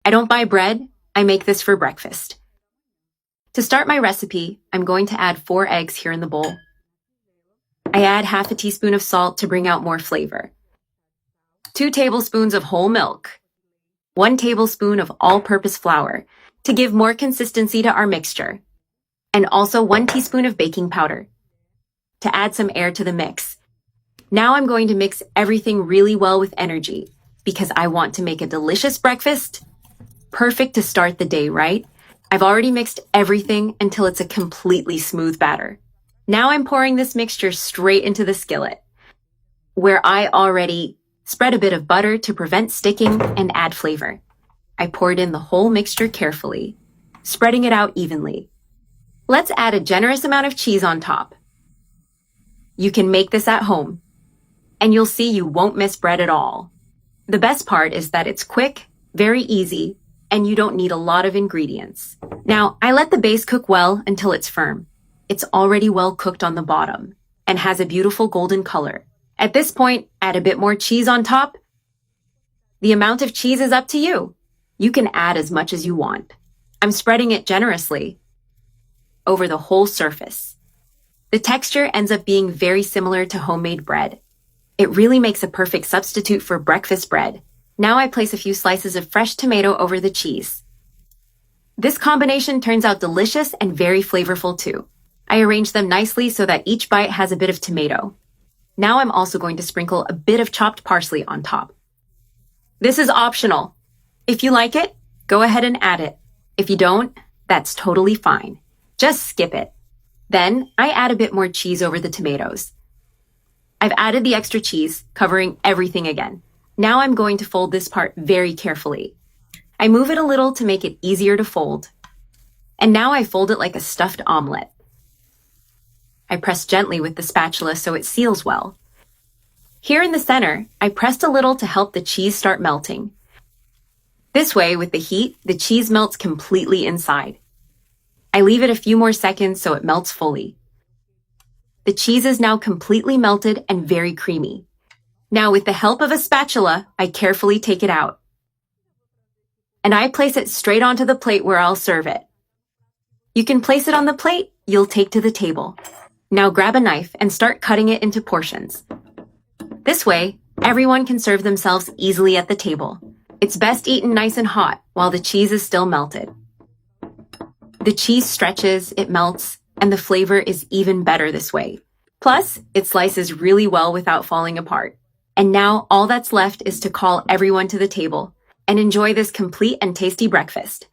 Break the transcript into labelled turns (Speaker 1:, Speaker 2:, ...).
Speaker 1: I don't buy bread, I make this for breakfast. To start my recipe, I'm going to add 4 eggs here in the bowl. I add half a teaspoon of salt to bring out more flavor. 2 tablespoons of whole milk. 1 tablespoon of all-purpose flour to give more consistency to our mixture. And also 1 teaspoon of baking powder to add some air to the mix. Now I'm going to mix everything really well with energy because I want to make a delicious breakfast. Perfect to start the day, right? I've already mixed everything until it's a completely smooth batter. Now I'm pouring this mixture straight into the skillet, where I already spread a bit of butter to prevent sticking and add flavor. I poured in the whole mixture carefully, spreading it out evenly. Let's add a generous amount of cheese on top. You can make this at home, and you'll see you won't miss bread at all. The best part is that it's quick, very easy, and you don't need a lot of ingredients. Now, I let the base cook well until it's firm. It's already well cooked on the bottom and has a beautiful golden color. At this point, add a bit more cheese on top. The amount of cheese is up to you. You can add as much as you want. I'm spreading it generously over the whole surface. The texture ends up being very similar to homemade bread. It really makes a perfect substitute for breakfast bread. Now I place a few slices of fresh tomato over the cheese. This combination turns out delicious and very flavorful too. I arrange them nicely so that each bite has a bit of tomato. Now I'm also going to sprinkle a bit of chopped parsley on top. This is optional. If you like it, go ahead and add it. If you don't, that's totally fine. Just skip it. Then I add a bit more cheese over the tomatoes. I've added the extra cheese, covering everything again. Now I'm going to fold this part very carefully. I move it a little to make it easier to fold. And now I fold it like a stuffed omelet. I press gently with the spatula so it seals well. Here in the center, I pressed a little to help the cheese start melting. This way, with the heat, the cheese melts completely inside. I leave it a few more seconds so it melts fully. The cheese is now completely melted and very creamy. Now, with the help of a spatula, I carefully take it out. And I place it straight onto the plate where I'll serve it. You can place it on the plate you'll take to the table. Now grab a knife and start cutting it into portions. This way, everyone can serve themselves easily at the table. It's best eaten nice and hot while the cheese is still melted. The cheese stretches, it melts, and the flavor is even better this way. Plus, it slices really well without falling apart. And now all that's left is to call everyone to the table and enjoy this complete and tasty breakfast.